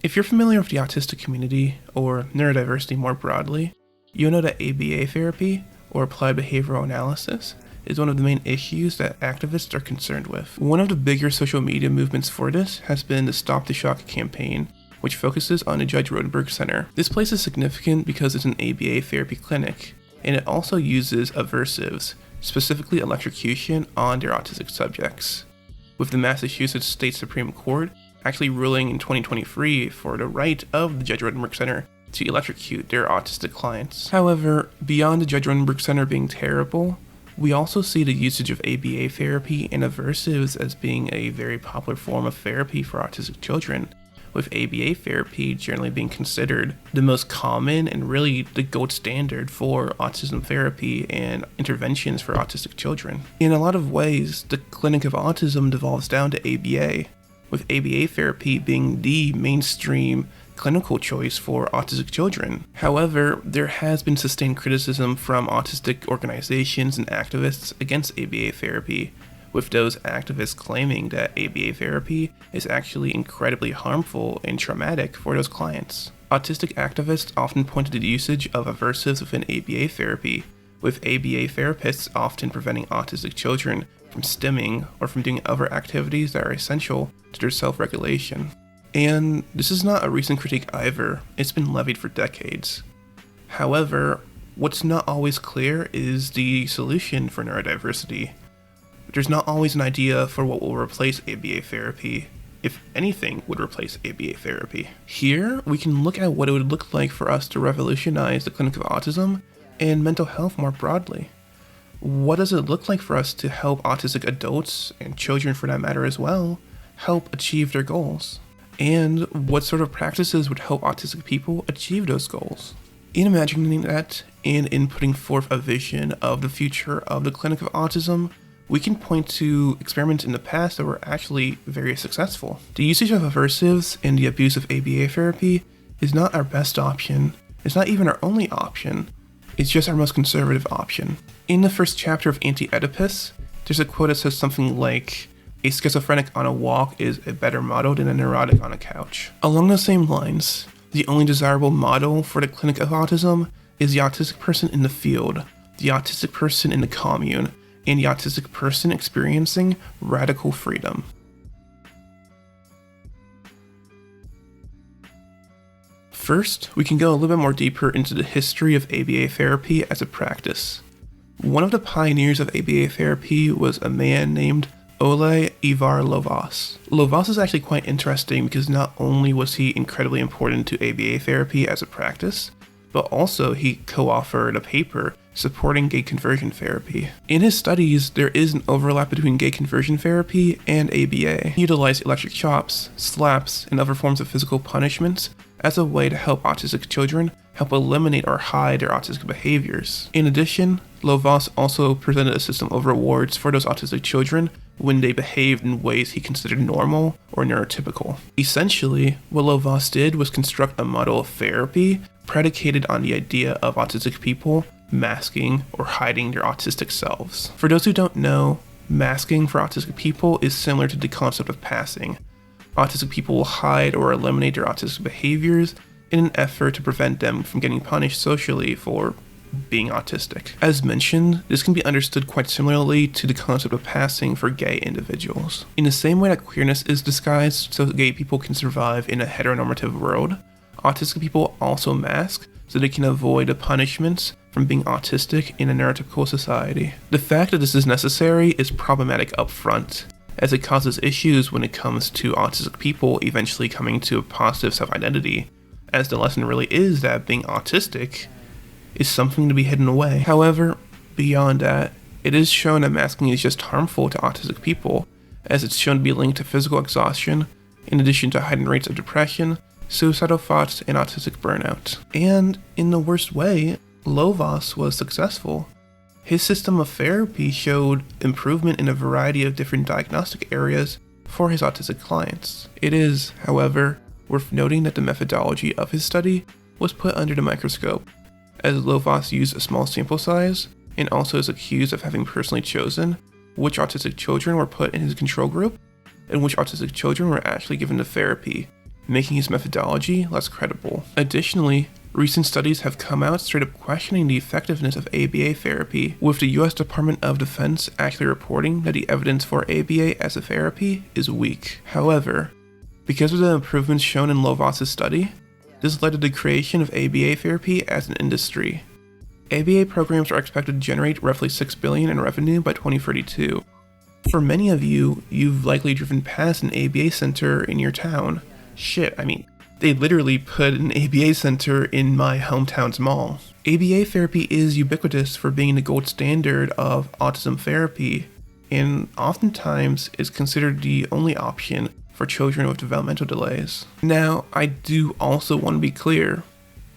If you're familiar with the autistic community, or neurodiversity more broadly, you'll know that ABA therapy, or applied behavioral analysis, is one of the main issues that activists are concerned with. One of the bigger social media movements for this has been the Stop the Shock campaign, which focuses on the Judge Rodenberg Center. This place is significant because it's an ABA therapy clinic, and it also uses aversives, specifically electrocution, on their autistic subjects, with the Massachusetts State Supreme Court actually ruling in 2023 for the right of the Judge Rodenberg Center to electrocute their autistic clients. However, beyond the Judge Rodenberg Center being terrible, we also see the usage of ABA therapy and aversives as being a very popular form of therapy for autistic children, with ABA therapy generally being considered the most common and really the gold standard for autism therapy and interventions for autistic children. In a lot of ways, the clinic of autism devolves down to ABA, with ABA therapy being the mainstream clinical choice for autistic children. However, there has been sustained criticism from autistic organizations and activists against ABA therapy, with those activists claiming that ABA therapy is actually incredibly harmful and traumatic for those clients. Autistic activists often point to the usage of aversives within ABA therapy, with ABA therapists often preventing autistic children from stimming or from doing other activities that are essential to their self-regulation. And this is not a recent critique either, it's been levied for decades. However, what's not always clear is the solution for neurodiversity. There's not always an idea for what will replace ABA therapy, if anything would replace ABA therapy. Here, we can look at what it would look like for us to revolutionize the clinic of autism and mental health more broadly. What does it look like for us to help autistic adults, and children for that matter as well, help achieve their goals? And what sort of practices would help autistic people achieve those goals? In imagining that, and in putting forth a vision of the future of the clinic of autism, we can point to experiments in the past that were actually very successful. The usage of aversives and the abuse of ABA therapy is not our best option. It's not even our only option. It's just our most conservative option. In the first chapter of Anti-Oedipus, there's a quote that says something like, "A schizophrenic on a walk is a better model than a neurotic on a couch." Along those same lines, the only desirable model for the clinic of autism is the autistic person in the field, the autistic person in the commune, and the autistic person experiencing radical freedom. First, we can go a little bit more deeper into the history of ABA therapy as a practice. One of the pioneers of ABA therapy was a man named Ole Ivar Lovaas. Lovaas is actually quite interesting because not only was he incredibly important to ABA therapy as a practice, but also he co-authored a paper supporting gay conversion therapy. In his studies, there is an overlap between gay conversion therapy and ABA. He utilized electric shocks, slaps, and other forms of physical punishments as a way to help autistic children help eliminate or hide their autistic behaviors. In addition, Lovaas also presented a system of rewards for those autistic children when they behaved in ways he considered normal or neurotypical. Essentially, what Lovaas did was construct a model of therapy predicated on the idea of autistic people masking or hiding their autistic selves. For those who don't know, masking for autistic people is similar to the concept of passing. Autistic people will hide or eliminate their autistic behaviors in an effort to prevent them from getting punished socially for being autistic. As mentioned, this can be understood quite similarly to the concept of passing for gay individuals. In the same way that queerness is disguised so gay people can survive in a heteronormative world, autistic people also mask so they can avoid the punishments from being autistic in a neurotypical society. The fact that this is necessary is problematic up front, as it causes issues when it comes to autistic people eventually coming to a positive self-identity, as the lesson really is that being autistic is something to be hidden away. However, beyond that, it is shown that masking is just harmful to autistic people, as it's shown to be linked to physical exhaustion, in addition to heightened rates of depression, suicidal thoughts, and autistic burnout. And in the worst way, Lovaas was successful. His system of therapy showed improvement in a variety of different diagnostic areas for his autistic clients. It is, however, worth noting that the methodology of his study was put under the microscope, as Lovaas used a small sample size and also is accused of having personally chosen which autistic children were put in his control group and which autistic children were actually given the therapy, making his methodology less credible. Additionally, recent studies have come out straight up questioning the effectiveness of ABA therapy, with the US Department of Defense actually reporting that the evidence for ABA as a therapy is weak. However, because of the improvements shown in Lovaas' study, this led to the creation of ABA therapy as an industry. ABA programs are expected to generate roughly $6 billion in revenue by 2032. For many of you, you've likely driven past an ABA center in your town. Shit, I mean, they literally put an ABA center in my hometown's mall. ABA therapy is ubiquitous for being the gold standard of autism therapy, and oftentimes is considered the only option for children with developmental delays. Now, I do also want to be clear.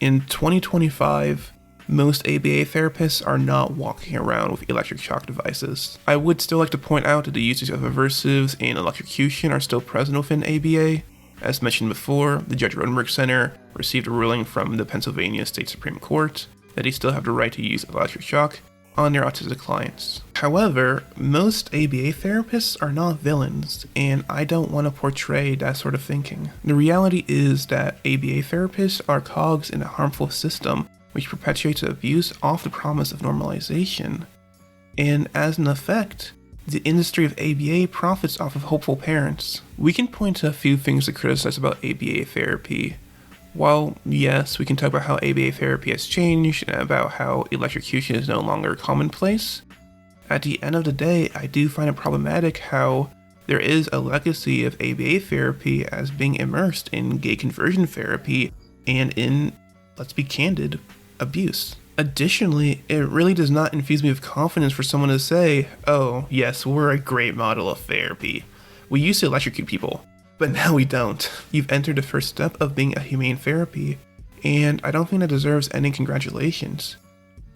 In 2025, most ABA therapists are not walking around with electric shock devices. I would still like to point out that the uses of aversives and electrocution are still present within ABA. As mentioned before, the Judge Rodenberg Center received a ruling from the Pennsylvania State Supreme Court that they still have the right to use electric shock on their autistic clients. However, most ABA therapists are not villains, and I don't want to portray that sort of thinking. The reality is that ABA therapists are cogs in a harmful system which perpetuates abuse off the promise of normalization. And as an effect, the industry of ABA profits off of hopeful parents. We can point to a few things to criticize about ABA therapy. While, yes, we can talk about how ABA therapy has changed and about how electrocution is no longer commonplace, at the end of the day, I do find it problematic how there is a legacy of ABA therapy as being immersed in gay conversion therapy and in, let's be candid, abuse. Additionally, it really does not infuse me with confidence for someone to say, oh, yes, we're a great model of therapy. We used to electrocute people, but now we don't. You've entered the first step of being a humane therapy, and I don't think that deserves any congratulations.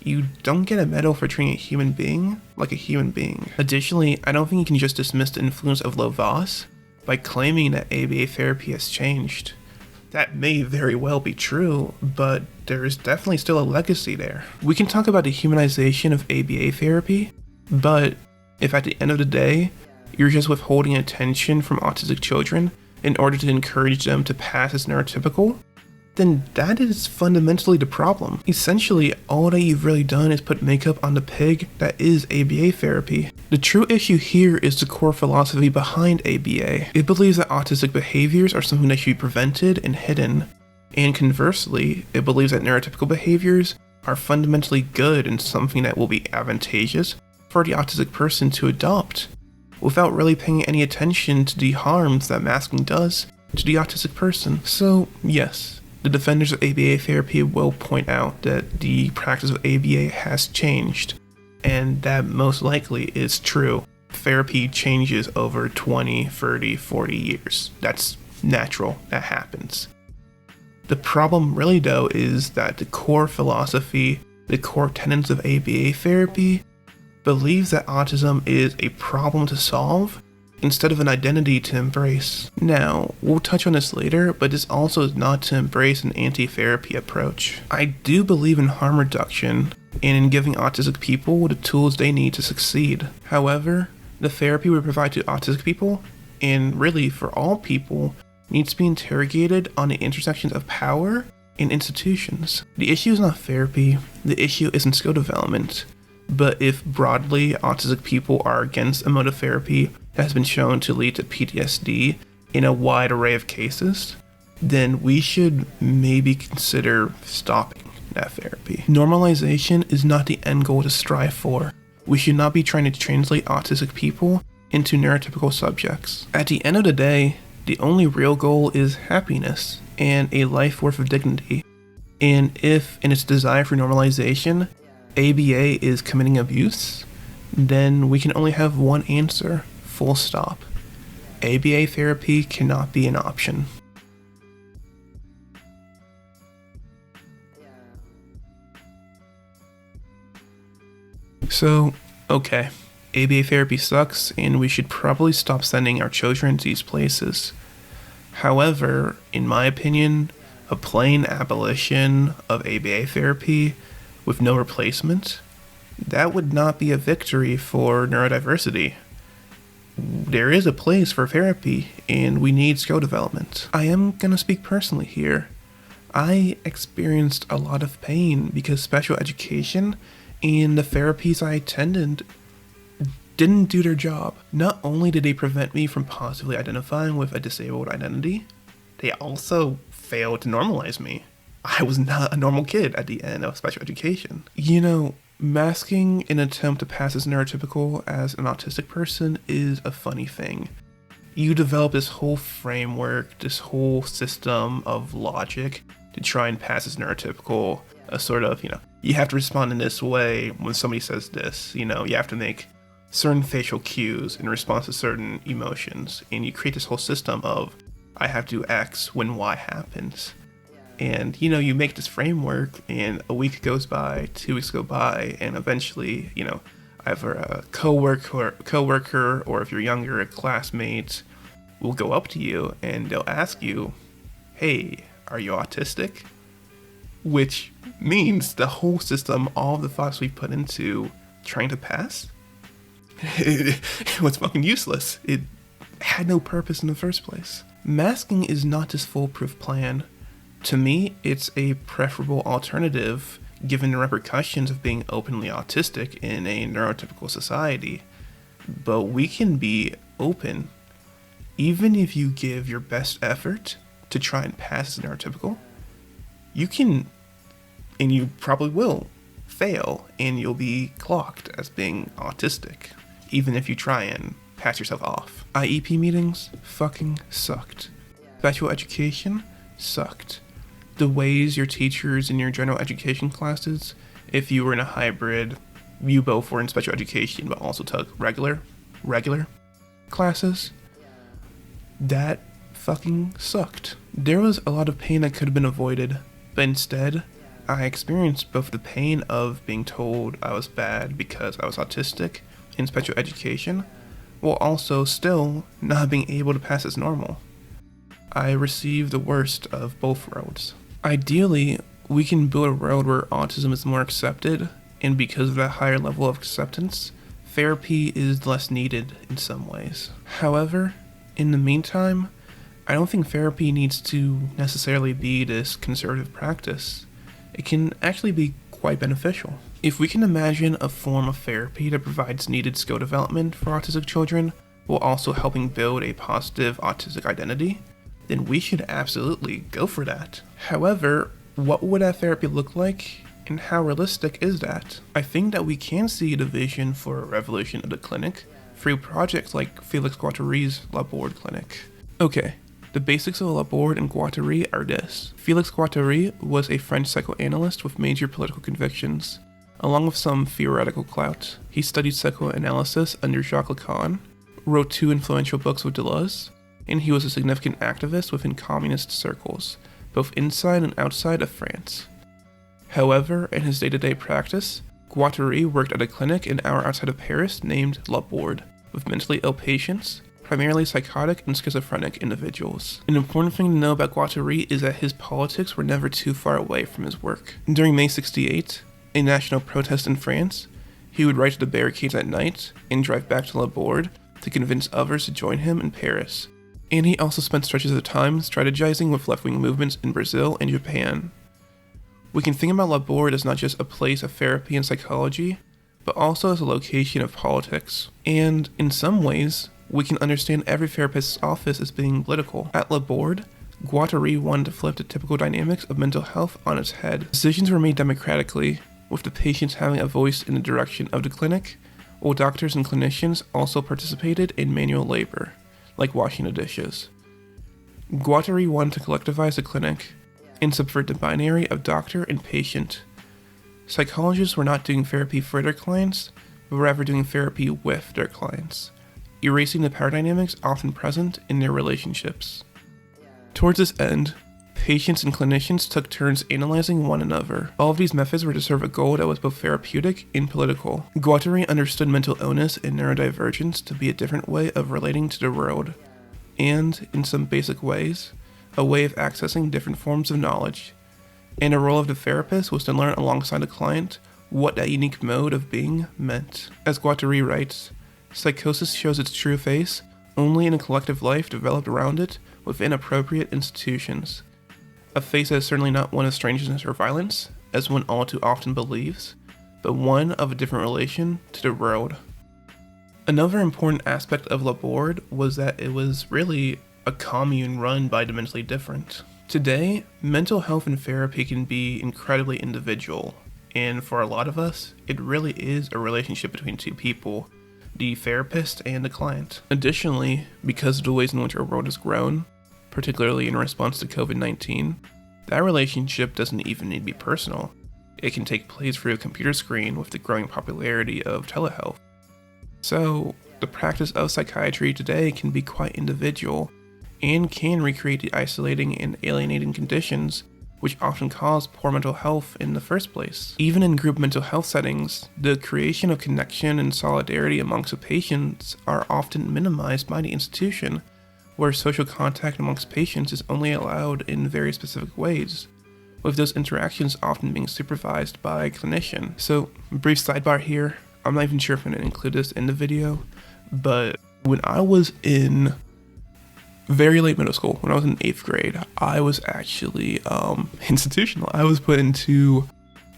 You don't get a medal for treating a human being like a human being. Additionally, I don't think you can just dismiss the influence of Lovaas by claiming that ABA therapy has changed. That may very well be true, but there is definitely still a legacy there. We can talk about the humanization of ABA therapy, but if at the end of the day, you're just withholding attention from autistic children in order to encourage them to pass as neurotypical, then that is fundamentally the problem. Essentially, all that you've really done is put makeup on the pig that is ABA therapy. The true issue here is the core philosophy behind ABA. It believes that autistic behaviors are something that should be prevented and hidden. And conversely, it believes that neurotypical behaviors are fundamentally good and something that will be advantageous for the autistic person to adopt, without really paying any attention to the harms that masking does to the autistic person. So, yes, the defenders of ABA therapy will point out that the practice of ABA has changed, and that most likely is true. Therapy changes over 20, 30, 40 years. That's natural, that happens. The problem really though is that the core philosophy, the core tenets of ABA therapy, believes that autism is a problem to solve instead of an identity to embrace. Now, we'll touch on this later, but this also is not to embrace an anti-therapy approach. I do believe in harm reduction and in giving autistic people the tools they need to succeed. However, the therapy we provide to autistic people, and really for all people, needs to be interrogated on the intersections of power and institutions. The issue is not therapy, the issue isn't skill development. But if broadly autistic people are against a mode of therapy that has been shown to lead to PTSD in a wide array of cases, then we should maybe consider stopping that therapy. Normalization is not the end goal to strive for. We should not be trying to translate autistic people into neurotypical subjects. At the end of the day, the only real goal is happiness and a life worth of dignity. And if, in its desire for normalization, ABA is committing abuse, then we can only have one answer, full stop. ABA therapy cannot be an option. So, okay, ABA therapy sucks and we should probably stop sending our children to these places. However, in my opinion, a plain abolition of ABA therapy with no replacement, that would not be a victory for neurodiversity. there is a place for therapy, and we need skill development. I am gonna speak personally here. I experienced a lot of pain because special education and the therapies I attended didn't do their job. Not only did they prevent me from positively identifying with a disabled identity, they also failed to normalize me. I was not a normal kid at the end of special education. You know, masking an attempt to pass as neurotypical as an autistic person is a funny thing. You develop this whole framework, this whole system of logic to try and pass as neurotypical, a sort of, you have to respond in this way when somebody says this, you have to make certain facial cues in response to certain emotions, and you create this whole system of, I have to do X when Y happens. And, you make this framework, and a week goes by, 2 weeks go by, and eventually, either a coworker, or if you're younger, a classmate will go up to you and they'll ask you, hey, are you autistic? Which means the whole system, all the thoughts we put into trying to pass, it was fucking useless. It had no purpose in the first place. Masking is not this foolproof plan. To me, it's a preferable alternative given the repercussions of being openly autistic in a neurotypical society. But we can be open. Even if you give your best effort to try and pass as neurotypical, you can, and you probably will, fail, and you'll be clocked as being autistic, even if you try and pass yourself off. IEP meetings fucking sucked. Special education sucked. The ways your teachers in your general education classes, if you were in a hybrid, you both were in special education but also took regular classes, that fucking sucked. There was a lot of pain that could have been avoided, but instead, I experienced both the pain of being told I was bad because I was autistic in special education, while also still not being able to pass as normal. I received the worst of both worlds. Ideally, we can build a world where autism is more accepted, and because of that higher level of acceptance, therapy is less needed in some ways. However, in the meantime, I don't think therapy needs to necessarily be this conservative practice. It can actually be quite beneficial. If we can imagine a form of therapy that provides needed skill development for autistic children, while also helping build a positive autistic identity, then we should absolutely go for that. However, what would that therapy look like, and how realistic is that? I think that we can see the vision for a revolution of the clinic through projects like Felix Guattari's Laborde Clinic. Okay, the basics of Laborde and Guattari are this. Felix Guattari was a French psychoanalyst with major political convictions. Along with some theoretical clout, he studied psychoanalysis under Jacques Lacan, wrote 2 influential books with Deleuze, and he was a significant activist within communist circles, both inside and outside of France. However, in his day-to-day practice, Guattari worked at a clinic an hour outside of Paris named Laborde, with mentally ill patients, primarily psychotic and schizophrenic individuals. An important thing to know about Guattari is that his politics were never too far away from his work. During May 68, a national protest in France, he would ride to the barricades at night and drive back to Laborde to convince others to join him in Paris. And he also spent stretches of time strategizing with left-wing movements in Brazil and Japan. We can think about Laborde as not just a place of therapy and psychology, but also as a location of politics. And in some ways, we can understand every therapist's office as being political. At Laborde, Guattari wanted to flip the typical dynamics of mental health on its head. Decisions were made democratically, with the patients having a voice in the direction of the clinic, while doctors and clinicians also participated in manual labor, like washing the dishes. Guattari wanted to collectivize the clinic and subvert the binary of doctor and patient. Psychologists were not doing therapy for their clients, but rather doing therapy with their clients, erasing the power dynamics often present in their relationships. Towards this end, patients and clinicians took turns analyzing one another. All of these methods were to serve a goal that was both therapeutic and political. Guattari understood mental illness and neurodivergence to be a different way of relating to the world, and, in some basic ways, a way of accessing different forms of knowledge. And the role of the therapist was to learn alongside the client what that unique mode of being meant. As Guattari writes, psychosis shows its true face only in a collective life developed around it within appropriate institutions. A face that is certainly not one of strangeness or violence, as one all too often believes, but one of a different relation to the world. Another important aspect of Laborde was that it was really a commune run by the mentally different. Today, mental health and therapy can be incredibly individual, and for a lot of us, it really is a relationship between two people, the therapist and the client. Additionally, because of the ways in which our world has grown, particularly in response to COVID-19, that relationship doesn't even need to be personal. It can take place through a computer screen with the growing popularity of telehealth. So, the practice of psychiatry today can be quite individual and can recreate the isolating and alienating conditions which often cause poor mental health in the first place. Even in group mental health settings, the creation of connection and solidarity amongst the patients are often minimized by the institution, where social contact amongst patients is only allowed in very specific ways, with those interactions often being supervised by a clinician. So, brief sidebar here, I'm not even sure if I'm going to include this in the video, but when I was in very late middle school, when I was in 8th grade, I was actually institutional. I was put into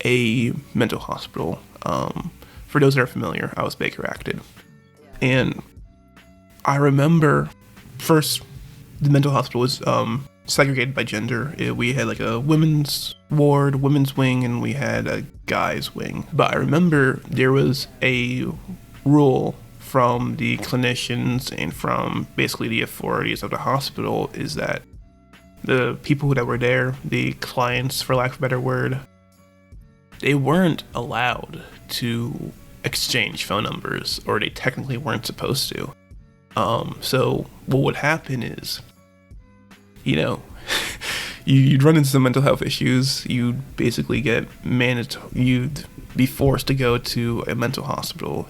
a mental hospital. For those that are familiar, I was Baker acted. And I remember first, the mental hospital was segregated by gender. We had like a women's ward, women's wing, and we had a guy's wing. But I remember there was a rule from the clinicians and from basically the authorities of the hospital is that the people that were there, the clients, for lack of a better word, they weren't allowed to exchange phone numbers, or they technically weren't supposed to. So what would happen is, you'd run into some mental health issues, you'd basically you'd be forced to go to a mental hospital.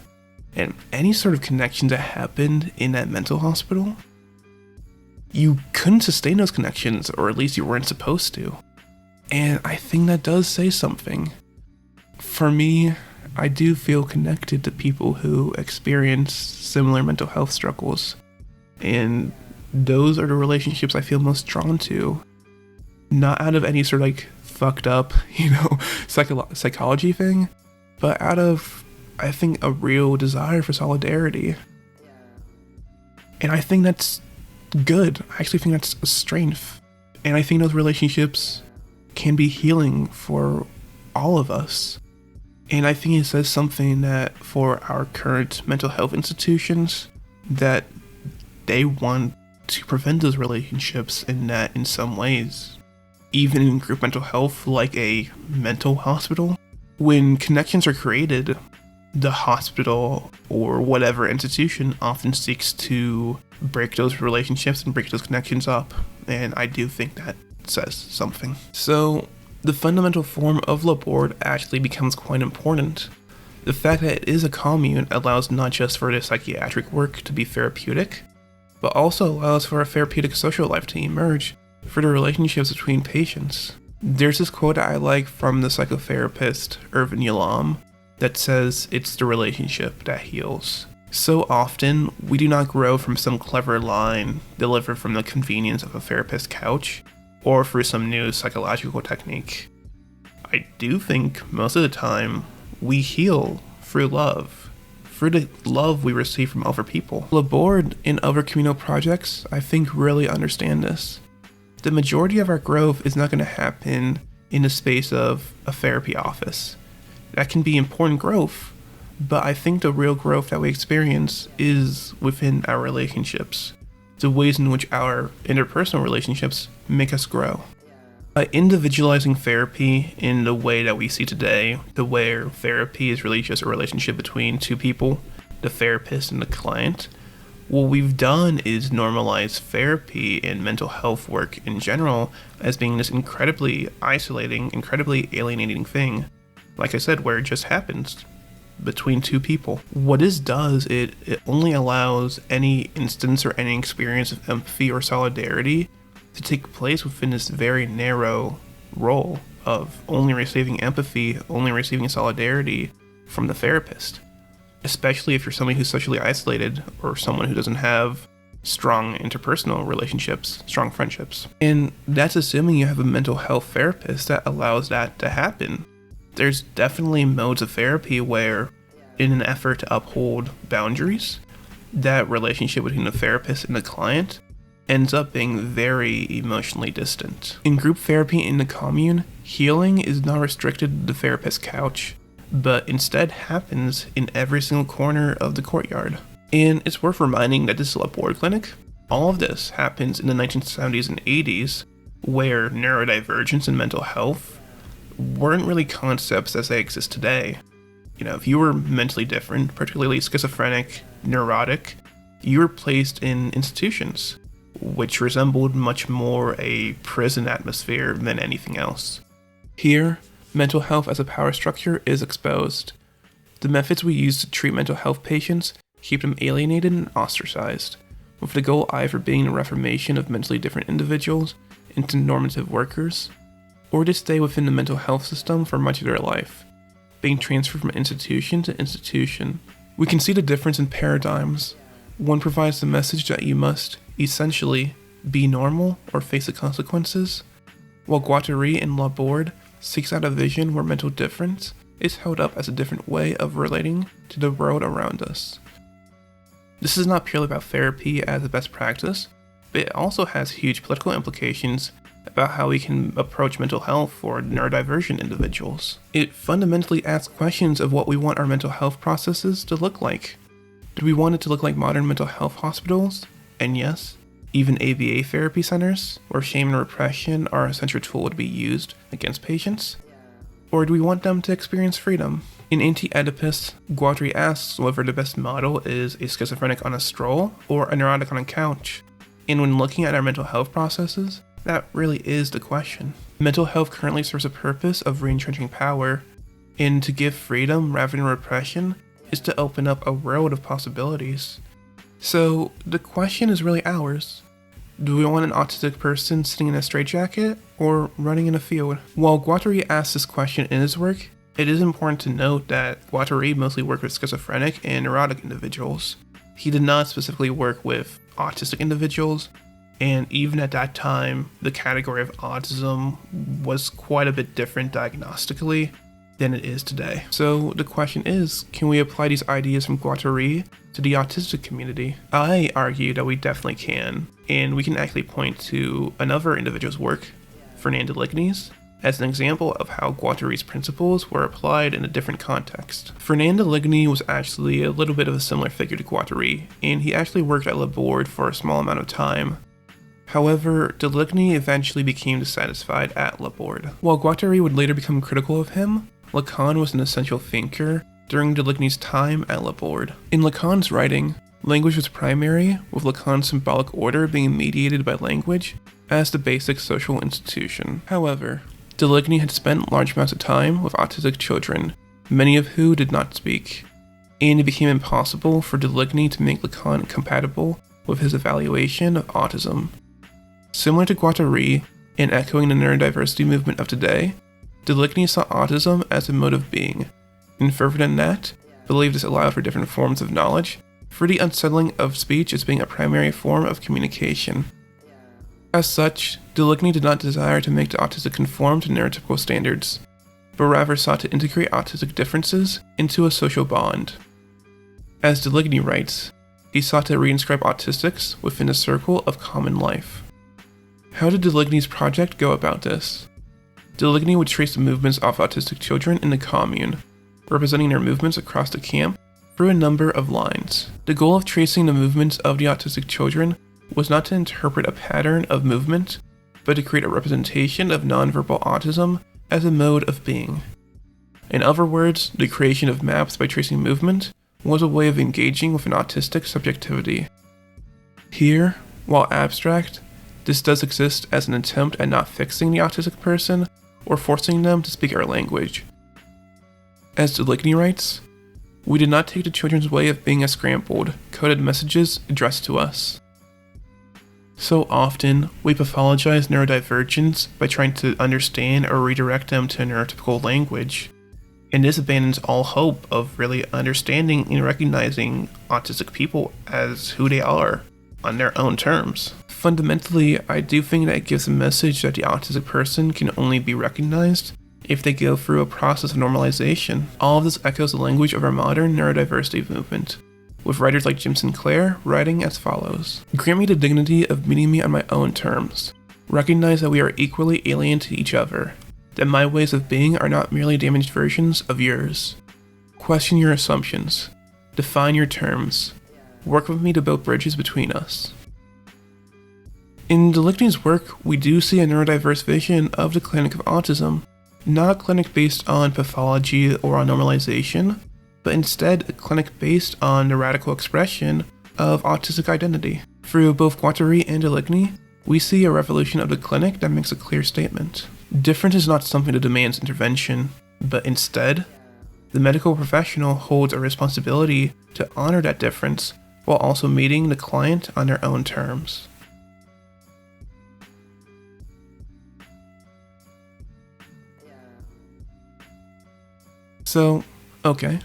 And any sort of connection that happened in that mental hospital, you couldn't sustain those connections, or at least you weren't supposed to. And I think that does say something. For me, I do feel connected to people who experience similar mental health struggles. And those are the relationships I feel most drawn to. Not out of any sort of like fucked up, psychology thing, but out of, I think, a real desire for solidarity. And I think that's good. I actually think that's a strength. And I think those relationships can be healing for all of us. And I think it says something that for our current mental health institutions, that they want to prevent those relationships in some ways. Even in group mental health, like a mental hospital, when connections are created, the hospital or whatever institution often seeks to break those relationships and break those connections up. And I do think that says something. So the fundamental form of Laborde actually becomes quite important. The fact that it is a commune allows not just for the psychiatric work to be therapeutic, but also allows for a therapeutic social life to emerge for the relationships between patients. There's this quote I like from the psychotherapist Irvin Yalom that says, "It's the relationship that heals." So often, we do not grow from some clever line delivered from the convenience of a therapist's couch, or through some new psychological technique. I do think most of the time, we heal through love, through the love we receive from other people. Laborde and other communal projects, I think, really understand this. The majority of our growth is not going to happen in the space of a therapy office. That can be important growth, but I think the real growth that we experience is within our relationships, the ways in which our interpersonal relationships make us grow. By individualizing therapy in the way that we see today, the where therapy is really just a relationship between two people, the therapist and the client, what we've done is normalize therapy and mental health work in general as being this incredibly isolating, incredibly alienating thing. Like I said, where it just happens between two people. What this does, it only allows any instance or any experience of empathy or solidarity to take place within this very narrow role of only receiving empathy, only receiving solidarity from the therapist. especially if you're somebody who's socially isolated or someone who doesn't have strong interpersonal relationships, strong friendships. And that's assuming you have a mental health therapist that allows that to happen. There's definitely modes of therapy where, in an effort to uphold boundaries, that relationship between the therapist and the client ends up being very emotionally distant. In group therapy in the commune, healing is not restricted to the therapist's couch, but instead happens in every single corner of the courtyard. And it's worth reminding that this is a board clinic. All of this happens in the 1970s and 80s, where neurodivergence and mental health weren't really concepts as they exist today. If you were mentally different, particularly schizophrenic, neurotic, you were placed in institutions, which resembled much more a prison atmosphere than anything else. Here, mental health as a power structure is exposed. The methods we use to treat mental health patients keep them alienated and ostracized, with the goal either being the reformation of mentally different individuals into normative workers, or to stay within the mental health system for much of their life, being transferred from institution to institution. We can see the difference in paradigms. One provides the message that you must, essentially, be normal or face the consequences, while Guattari and Laborde seeks out a vision where mental difference is held up as a different way of relating to the world around us. This is not purely about therapy as a best practice, but it also has huge political implications about how we can approach mental health for neurodivergent individuals. It fundamentally asks questions of what we want our mental health processes to look like. Do we want it to look like modern mental health hospitals? And yes, even ABA therapy centers, where shame and repression are a central tool to be used against patients? Or do we want them to experience freedom? In Anti-Oedipus, Guattari asks whether the best model is a schizophrenic on a stroll or a neurotic on a couch. And when looking at our mental health processes, that really is the question. Mental health currently serves a purpose of re-entrenching power, and to give freedom rather than repression is to open up a world of possibilities. So the question is really ours. Do we want an autistic person sitting in a straitjacket or running in a field? While Guattari asks this question in his work, it is important to note that Guattari mostly worked with schizophrenic and neurotic individuals. He did not specifically work with autistic individuals, and even at that time, the category of autism was quite a bit different diagnostically than it is today. So the question is, can we apply these ideas from Guattari to the autistic community? I argue that we definitely can, and we can actually point to another individual's work, Guattari and Deligny's, as an example of how Guattari's principles were applied in a different context. Guattari and Deligny was actually a little bit of a similar figure to Guattari, and he actually worked at Laborde for a small amount of time. However, Deligny eventually became dissatisfied at Laborde. While Guattari would later become critical of him, Lacan was an essential thinker during Deligny's time at Laborde. In Lacan's writing, language was primary, with Lacan's symbolic order being mediated by language as the basic social institution. However, Deligny had spent large amounts of time with autistic children, many of who did not speak, and it became impossible for Deligny to make Lacan compatible with his evaluation of autism. Similar to Guattari, and echoing the neurodiversity movement of today, Deligny saw autism as a mode of being, and further than that, believed this allowed for different forms of knowledge, for the unsettling of speech as being a primary form of communication. As such, Deligny did not desire to make the autistic conform to neurotypical standards, but rather sought to integrate autistic differences into a social bond. As Deligny writes, he sought to reinscribe autistics within a circle of common life. How did Deligny's project go about this? Deligny would trace the movements of autistic children in the commune, representing their movements across the camp through a number of lines. The goal of tracing the movements of the autistic children was not to interpret a pattern of movement, but to create a representation of nonverbal autism as a mode of being. In other words, the creation of maps by tracing movement was a way of engaging with an autistic subjectivity. Here, while abstract, this does exist as an attempt at not fixing the autistic person or forcing them to speak our language. As Deligny writes, we did not take the children's way of being as scrambled, coded messages addressed to us. So often, we pathologize neurodivergence by trying to understand or redirect them to a neurotypical language. And this abandons all hope of really understanding and recognizing autistic people as who they are on their own terms. Fundamentally, I do think that it gives a message that the autistic person can only be recognized if they go through a process of normalization. All of this echoes the language of our modern neurodiversity movement, with writers like Jim Sinclair writing as follows: "Grant me the dignity of meeting me on my own terms. Recognize that we are equally alien to each other, that my ways of being are not merely damaged versions of yours. Question your assumptions. Define your terms. Work with me to build bridges between us." In Deligny's work, we do see a neurodiverse vision of the clinic of autism, not a clinic based on pathology or on normalization, but instead a clinic based on the radical expression of autistic identity. Through both Guattari and Deligny, we see a revolution of the clinic that makes a clear statement. Difference is not something that demands intervention, but instead, the medical professional holds a responsibility to honor that difference while also meeting the client on their own terms. So, okay,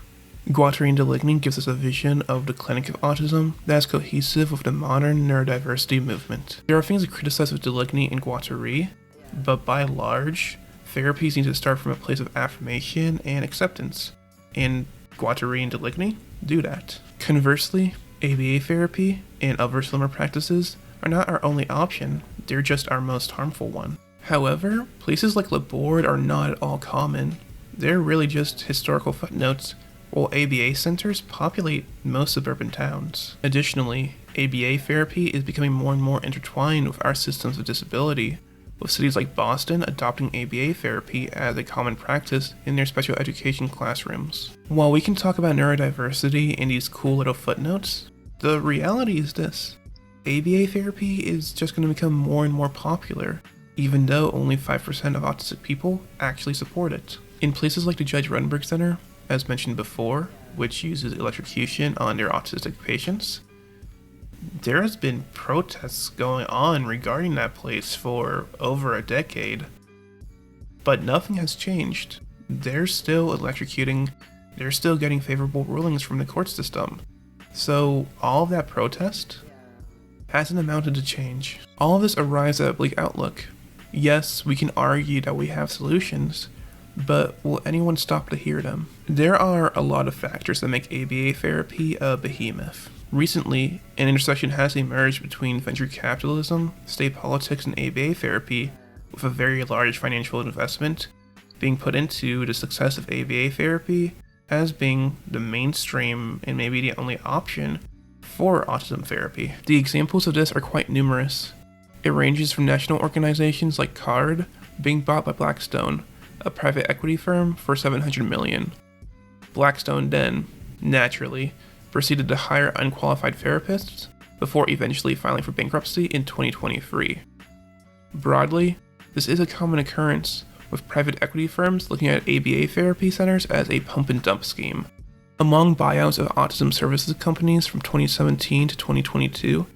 Guattari and Deligny gives us a vision of the clinic of autism that is cohesive with the modern neurodiversity movement. There are things to criticize with Deligny and Guattari, but by and large, therapies need to start from a place of affirmation and acceptance, and Guattari and Deligny do that. Conversely, ABA therapy and other similar practices are not our only option, they're just our most harmful one. However, places like Laborde are not at all common. They're really just historical footnotes, while ABA centers populate most suburban towns. Additionally, ABA therapy is becoming more and more intertwined with our systems of disability, with cities like Boston adopting ABA therapy as a common practice in their special education classrooms. While we can talk about neurodiversity in these cool little footnotes, the reality is this: ABA therapy is just going to become more and more popular, even though only 5% of autistic people actually support it. In places like the Judge Runberg Center, as mentioned before, which uses electrocution on their autistic patients, there has been protests going on regarding that place for over a decade, but nothing has changed. They're still electrocuting, they're still getting favorable rulings from the court system. So all of that protest hasn't amounted to change. All of this arrives at a bleak outlook. Yes, we can argue that we have solutions, but will anyone stop to hear them? There are a lot of factors that make ABA therapy a behemoth. Recently, an intersection has emerged between venture capitalism, state politics, and ABA therapy, with a very large financial investment being put into the success of ABA therapy as being the mainstream and maybe the only option for autism therapy. The examples of this are quite numerous. It ranges from national organizations like CARD being bought by Blackstone, a private equity firm, for $700 million. Blackstone then, naturally, proceeded to hire unqualified therapists before eventually filing for bankruptcy in 2023. Broadly, this is a common occurrence, with private equity firms looking at ABA therapy centers as a pump and dump scheme. Among buyouts of autism services companies from 2017 to 2022,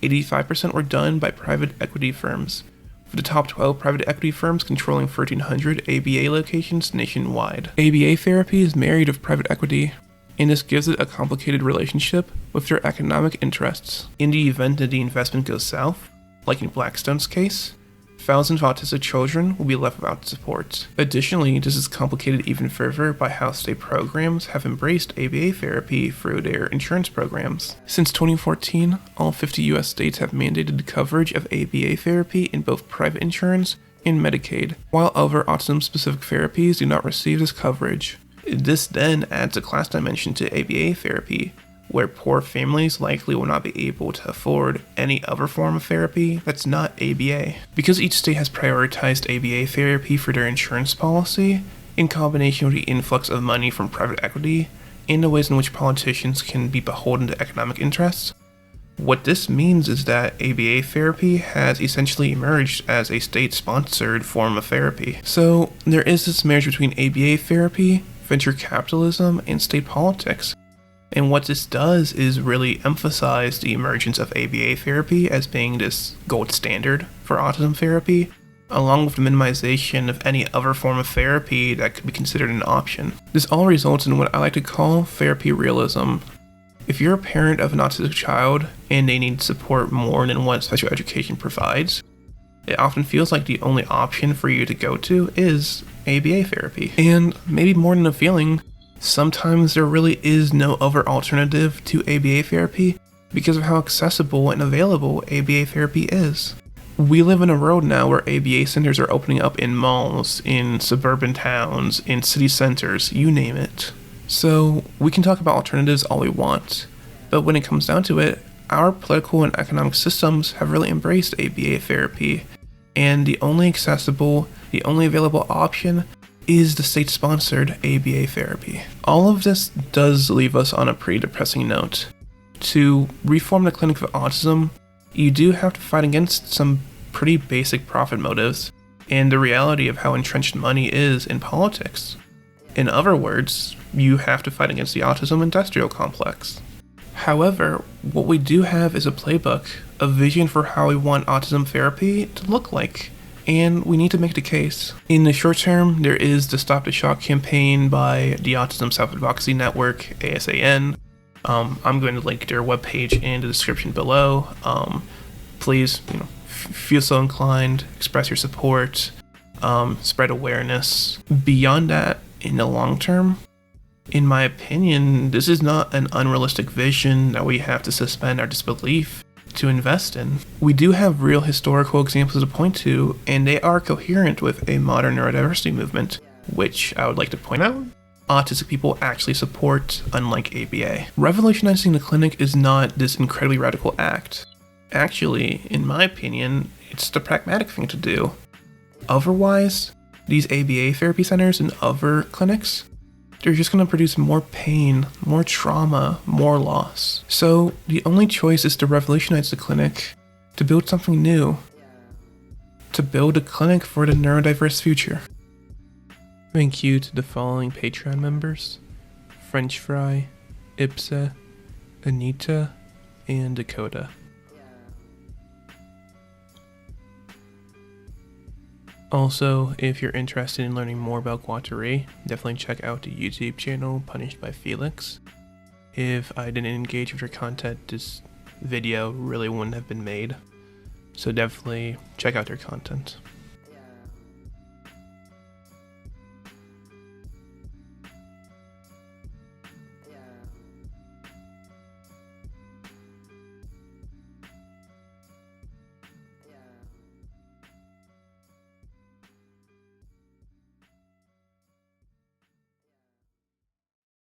85% were done by private equity firms, with the top 12 private equity firms controlling 1,300 ABA locations nationwide. ABA therapy is married with private equity, and this gives it a complicated relationship with their economic interests. In the event that the investment goes south, like in Blackstone's case, thousands of autistic children will be left without support. Additionally, this is complicated even further by how state programs have embraced ABA therapy through their insurance programs. Since 2014, all 50 US states have mandated the coverage of ABA therapy in both private insurance and Medicaid, while other autism-specific therapies do not receive this coverage. This then adds a class dimension to ABA therapy, where poor families likely will not be able to afford any other form of therapy that's not ABA. Because each state has prioritized ABA therapy for their insurance policy, in combination with the influx of money from private equity, and the ways in which politicians can be beholden to economic interests, what this means is that ABA therapy has essentially emerged as a state-sponsored form of therapy. So there is this marriage between ABA therapy, venture capitalism, and state politics. And what this does is really emphasize the emergence of ABA therapy as being this gold standard for autism therapy, along with the minimization of any other form of therapy that could be considered an option. This all results in what I like to call therapy realism. If you're a parent of an autistic child and they need support more than what special education provides, it often feels like the only option for you to go to is ABA therapy. And maybe more than a feeling, sometimes there really is no other alternative to ABA therapy because of how accessible and available ABA therapy is. We live in a world now where ABA centers are opening up in malls, in suburban towns, in city centers, you name it. So we can talk about alternatives all we want, but when it comes down to it, our political and economic systems have really embraced ABA therapy, and the only accessible, the only available option is the state-sponsored ABA therapy. All of this does leave us on a pretty depressing note. To reform the Clinic for Autism, you do have to fight against some pretty basic profit motives and the reality of how entrenched money is in politics. In other words, you have to fight against the autism industrial complex. However, what we do have is a playbook, a vision for how we want autism therapy to look like, and we need to make the case. In the short term, there is the Stop the Shock campaign by the Autism Self-Advocacy Network, ASAN. I'm going to link their webpage in the description below. Please, feel so inclined, express your support, spread awareness. Beyond that, in the long term, in my opinion, this is not an unrealistic vision that we have to suspend our disbelief to invest in. We do have real historical examples to point to, and they are coherent with a modern neurodiversity movement, which I would like to point out autistic people actually support, unlike ABA. Revolutionizing the clinic is not this incredibly radical act. Actually, in my opinion, it's the pragmatic thing to do. Otherwise, these ABA therapy centers and other clinics, they're just going to produce more pain, more trauma, more loss. So the only choice is to revolutionize the clinic, to build something new, to build a clinic for the neurodiverse future. Thank you to the following Patreon members: French Fry, Ipsa, Anita, and Dakota. Also, if you're interested in learning more about Guattari, definitely check out the YouTube channel Punished by Felix. If I didn't engage with your content, this video really wouldn't have been made. So definitely check out their content.